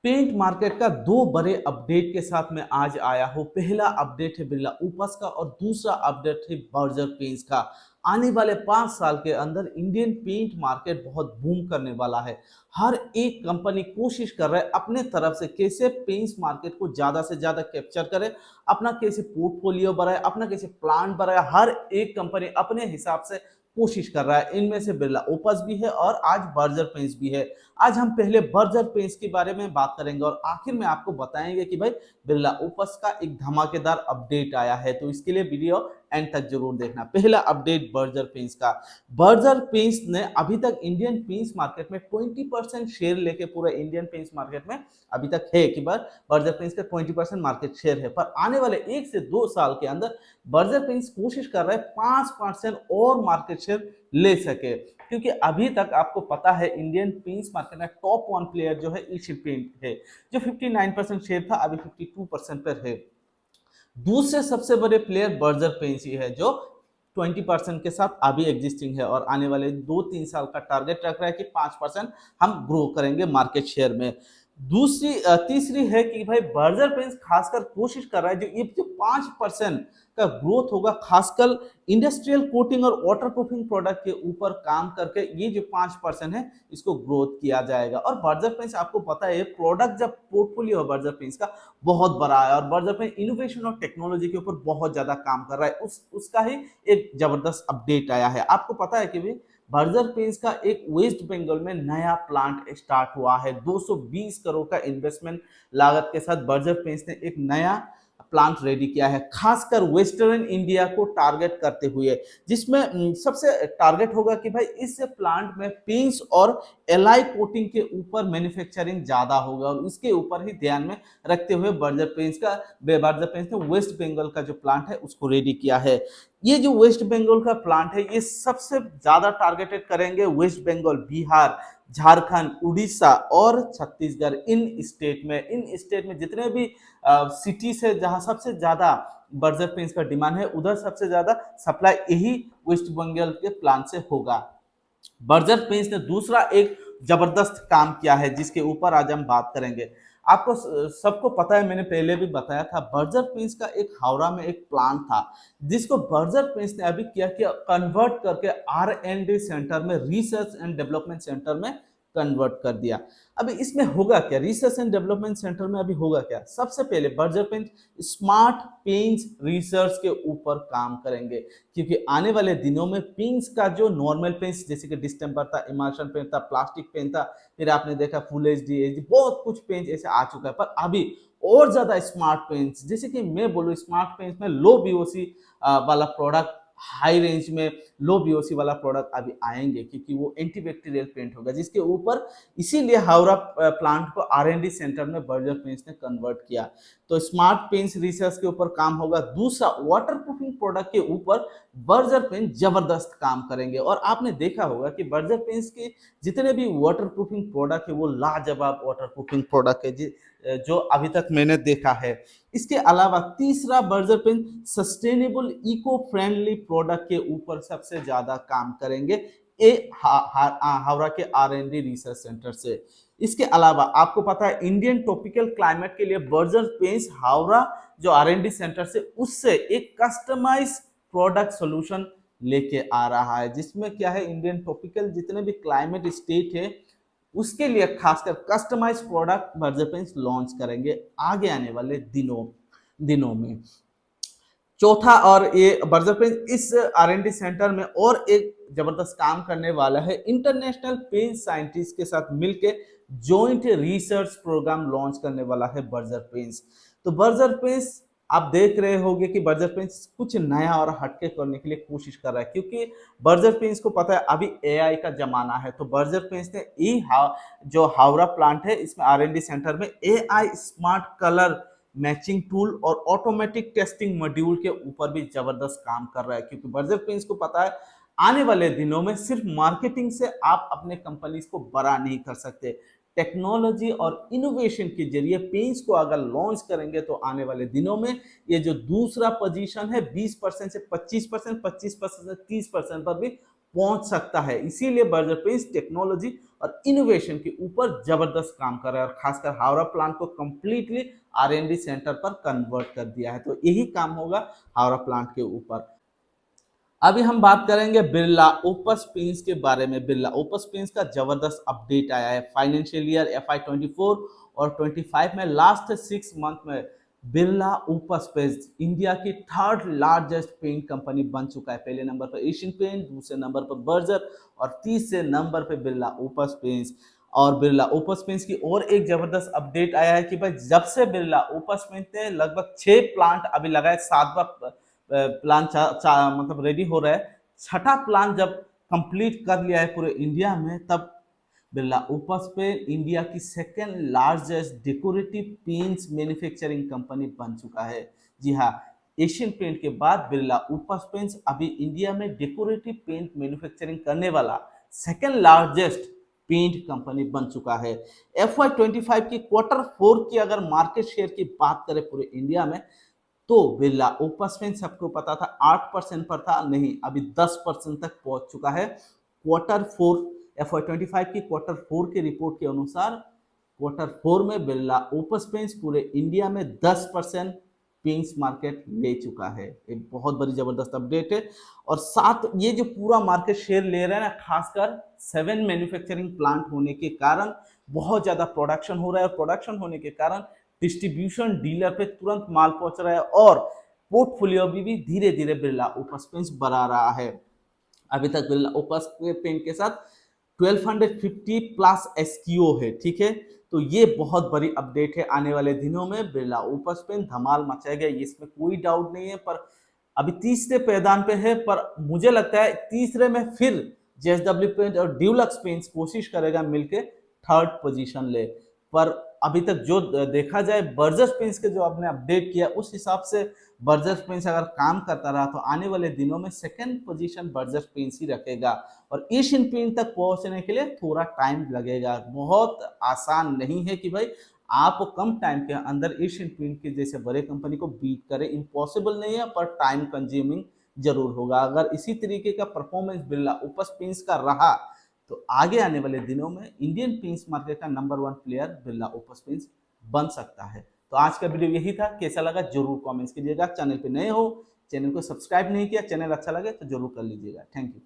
Paint market का दो बड़े अपडेट के साथ मैं आज आया हूँ। पहला अपडेट है बिरला ओपस का और दूसरा अपडेट है बर्जर पेंट्स का। आने वाले 5 साल के अंदर इंडियन पेंट मार्केट बहुत बूम करने वाला है। हर एक कंपनी कोशिश कर रहा है अपने तरफ से कैसे पेंट्स मार्केट को ज्यादा से ज्यादा कैप्चर करे, अपना कैसे पोर्टफोलियो बढ़ाए, अपना कैसे प्लान बढ़ाए। हर एक कंपनी अपने हिसाब से कोशिश कर रहा है। इनमें से बिरला ओपस भी है और आज बर्जर पेंट्स भी है। आज हम पहले बर्जर पेंट्स के बारे में बात करेंगे और आखिर में आपको बताएंगे कि भाई बिरला ओपस का एक धमाकेदार अपडेट आया है, तो इसके लिए वीडियो एंड तक जरूर देखना। पहला अपडेट बर्जर पेंट्स का। बर्जर पेंट्स ने अभी तक इंडियन पेंट्स मार्केट में 20% शेयर लेके पूरे इंडियन पेंट्स मार्केट में अभी तक है कि बर्जर पेंट्स का 20% मार्केट शेयर है। पर आने वाले 1 से 2 साल के अंदर बर्जर पेंट्स कोशिश कर रहा है 5% और मार्केट शेयर ले सके, क्योंकि अभी तक आपको पता है इंडियन पेंट्स मार्केट में टॉप 1 प्लेयर जो है एशियन पेंट है, जो 59% शेयर था अभी 52% पर है। दूसरे सबसे बड़े प्लेयर बर्जर पेंट्स ही है जो 20% के साथ अभी एग्जिस्टिंग है और आने वाले 2-3 साल का टारगेट रख रहा है कि 5% हम ग्रो करेंगे मार्केट शेयर में। तीसरी है कि भाई बर्जर पेंट्स खासकर कोशिश कर रहा है जो ये जो 5% का ग्रोथ होगा, खासकर इंडस्ट्रियल कोटिंग और वाटर प्रूफिंग प्रोडक्ट के ऊपर काम करके ये जो 5% है इसको ग्रोथ किया जाएगा। और बर्जर पेंट्स आपको पता है प्रोडक्ट जब पोर्टफोलियो है बर्जर पेंट्स का बहुत बड़ा है और बर्जर पेंट्स इनोवेशन और टेक्नोलॉजी के ऊपर बहुत ज्यादा काम कर रहा है। उसका ही एक जबरदस्त अपडेट आया है। आपको पता है कि भी बर्जर पेंट्स का एक वेस्ट बंगाल में नया प्लांट स्टार्ट हुआ है। 220 करोड़ का इन्वेस्टमेंट लागत के साथ बर्जर पेंट्स ने एक नया प्लांट रेडी किया है, खासकर वेस्टर्न इंडिया को टारगेट करते हुए, जिसमें सबसे टारगेट होगा कि भाई इस प्लांट में पेंट्स और एलाई कोटिंग के ऊपर मैन्युफैक्चरिंग ज्यादा होगा और उसके ऊपर ही ध्यान में रखते हुए बर्जर पेंट्स ने वेस्ट बंगाल का जो प्लांट है उसको रेडी किया है। ये जो वेस्ट बंगाल का प्लांट है ये सबसे ज्यादा टारगेटेड करेंगे वेस्ट बंगाल, बिहार, झारखंड, उड़ीसा और छत्तीसगढ़। इन स्टेट में जितने भी सिटीज है जहां सबसे ज्यादा बर्जर पेंट्स का डिमांड है, उधर सबसे ज्यादा सप्लाई यही वेस्ट बंगाल के प्लांट से होगा। बर्जर पेंट्स ने दूसरा एक जबरदस्त काम किया है जिसके ऊपर आज हम बात करेंगे। आपको सबको पता है, मैंने पहले भी बताया था, बर्जर पेंट्स का एक हावड़ा में एक प्लांट था जिसको बर्जर पेंट्स ने अभी किया कि कन्वर्ट करके R&D सेंटर में, रिसर्च एंड डेवलपमेंट सेंटर में कन्वर्ट कर दिया। अभी इसमें होगा क्या, रिसर्च एंड डेवलपमेंट सेंटर में अभी होगा क्या? सबसे पहले Berger paint smart paints research के ऊपर काम करेंगे, क्योंकि आने वाले दिनों में पेंट्स का जो नॉर्मल पेंट्स जैसे कि डिस्टेम्पर था, इमल्शन पेंट था, प्लास्टिक पेंट था, फिर आपने देखा फुल एचडी बहुत कुछ पेंट ऐसे आ चुका है। पर अभी और ज्यादा स्मार्ट पेंट्स, जैसे कि मैं बोलूँ स्मार्ट पेंट्स में लो बीओसी वाला प्रोडक्ट, हाई रेंज में लो बीओसी वाला प्रोडक्ट अभी आएंगे, क्योंकि वो एंटीबैक्टीरियल पेंट होगा जिसके ऊपर, इसीलिए हावड़ा प्लांट को R&D सेंटर में बर्जर पेंट्स ने कन्वर्ट किया। तो स्मार्ट पेंट्स रिसर्च के ऊपर काम होगा। दूसरा, वाटर प्रूफिंग प्रोडक्ट के ऊपर बर्जर पेंट जबरदस्त काम करेंगे और आपने देखा होगा कि बर्जर पेंट्स के जितने भी वाटर प्रूफिंग प्रोडक्ट है वो लाजवाब वाटर प्रूफिंग प्रोडक्ट है जो अभी तक मैंने देखा है। इसके अलावा तीसरा, Berger paint sustainable eco friendly product के ऊपर सबसे ज्यादा काम करेंगे हावड़ा के R&D रिसर्च सेंटर से। इसके अलावा आपको पता है इंडियन टॉपिकल क्लाइमेट के लिए बर्जर पेंट्स हावड़ा जो R&D सेंटर से उससे एक कस्टमाइज प्रोडक्ट सॉल्यूशन लेके आ रहा है, जिसमें क्या है इंडियन टॉपिकल जितने भी क्लाइमेट स्टेट है उसके लिए खासकर customise product Berger paints launch करेंगे आगे आने वाले दिनों में। चौथा, और ये बर्जर पेंट इस R&D सेंटर में और एक जबरदस्त काम करने वाला है, इंटरनेशनल पेंट साइंटिस्ट के साथ मिलकर जॉइंट रिसर्च प्रोग्राम लॉन्च करने वाला है बर्जर पेंट्स। तो बर्जर पेंट्स आप देख रहे होंगे कि बर्जर पेंट्स कुछ नया और हटके करने के लिए कोशिश कर रहा है, क्योंकि बर्जर पेंट्स को पता है अभी AI का जमाना है। तो बर्जर पेंट्स ने जो हावड़ा प्लांट है इसमें R&D सेंटर में AI smart colour matching tool और ऑटोमेटिक टेस्टिंग मॉड्यूल के ऊपर भी जबरदस्त काम कर रहा है, क्योंकि बर्जर पेंट्स को पता है आने वाले दिनों में सिर्फ मार्केटिंग से आप अपने कंपनीज को बड़ा नहीं कर सकते। टेक्नोलॉजी और इनोवेशन के जरिए पेंट्स को अगर लॉन्च करेंगे तो आने वाले दिनों में ये जो दूसरा पोजीशन है 20% से 25%, 25% से 30% पर भी पहुंच सकता है। इसीलिए बर्जर पेंट्स टेक्नोलॉजी और इनोवेशन के ऊपर जबरदस्त काम कर रहा है और खासकर हावड़ा प्लांट को कंप्लीटली R&D सेंटर पर कन्वर्ट कर दिया है। तो यही काम होगा हावड़ा प्लांट के ऊपर। अभी हम बात करेंगे बिरला ओपस पेंट्स के बारे में। बिरला ओपस पेंट्स का जबरदस्त अपडेट आया है। फाइनेंशियल ईयर FY24 और 25 में लास्ट 6 मंथ में बिरला ओपस पेंट्स इंडिया की थर्ड लार्जेस्ट पेंट कंपनी बन चुका है। पहले नंबर पर एशियन पेंट, दूसरे नंबर पर बर्जर और तीसरे नंबर पर बिरला ओपस पेंट्स। और बिरला ओपस पेंट्स की और एक जबरदस्त अपडेट आया है कि भाई जब से बिरला ओपस पेंट्स ने लगभग 6 प्लांट अभी लगाए, 7वां प्लान मतलब रेडी हो रहा है, छठा प्लान जब कंप्लीट कर लिया है पूरे इंडिया में, तब बिरला ओपस पे इंडिया की second largest decorative paints manufacturing company बन चुका है। जी हाँ, एशियन पेंट के बाद बिरला ओपस पेंट्स अभी इंडिया में डेकोरेटिव पेंट मैन्युफैक्चरिंग करने वाला सेकेंड लार्जेस्ट पेंट कंपनी बन चुका है। FY25 की Q4 की अगर मार्केट शेयर की बात करें पूरे इंडिया में, तो बिरला ओपस पेंट सबको पता था 8% पर था, नहीं अभी 10% तक पहुंच चुका है। Q4 FY25 की Q4 की रिपोर्ट के अनुसार Q4 में बिरला ओपस पेंट्स पूरे इंडिया में 10% पेंट्स मार्केट ले चुका है। एक बहुत बड़ी जबरदस्त अपडेट है। और साथ ये जो पूरा मार्केट शेयर ले रहा है ना, खासकर 7 मैन्युफैक्चरिंग प्लांट होने के कारण बहुत ज्यादा प्रोडक्शन हो रहा है और प्रोडक्शन होने के कारण डिस्ट्रीब्यूशन डीलर पे तुरंत माल पहुंच रहा है और पोर्टफोलियो भी धीरे धीरे बिरला ओपस पेंट्स बढ़ा रहा है। अभी तक बिरला ओपस पेंट के साथ 1250 प्लस SKU है, ठीक है। तो ये बहुत बड़ी अपडेट है। आने वाले दिनों में बिरला ओपस पेंट धमाल मचाएगा, इसमें कोई डाउट नहीं है। पर अभी तीसरे पैदान पे है, पर मुझे लगता है तीसरे में फिर JSW पेंट और ड्यूलक्स पेंट्स कोशिश करेगा मिलके थर्ड पोजीशन ले। पर अभी तक जो देखा जाए बर्जर पेंट्स के जो आपने अपडेट किया, उस हिसाब से बर्जर पेंट्स अगर काम करता रहा तो आने वाले दिनों में सेकंड पोजीशन बर्जर पेंट्स ही रखेगा और एशियन पेंट तक पहुंचने के लिए थोड़ा टाइम लगेगा। बहुत आसान नहीं है कि भाई आप कम टाइम के अंदर एशियन पेंट के जैसे बड़े कंपनी को बीट करें, इम्पॉसिबल नहीं है, पर टाइम कंज्यूमिंग जरूर होगा। अगर इसी तरीके का परफॉर्मेंस बिरला ओपस पेंट्स का रहा तो आगे आने वाले दिनों में इंडियन पेंट्स मार्केट का number 1 player Birla opus paints बन सकता है। तो आज का वीडियो यही था, कैसा लगा जरूर कमेंट्स कीजिएगा। चैनल पे नए हो, चैनल को सब्सक्राइब नहीं किया, चैनल अच्छा लगे तो जरूर कर लीजिएगा। Thank you.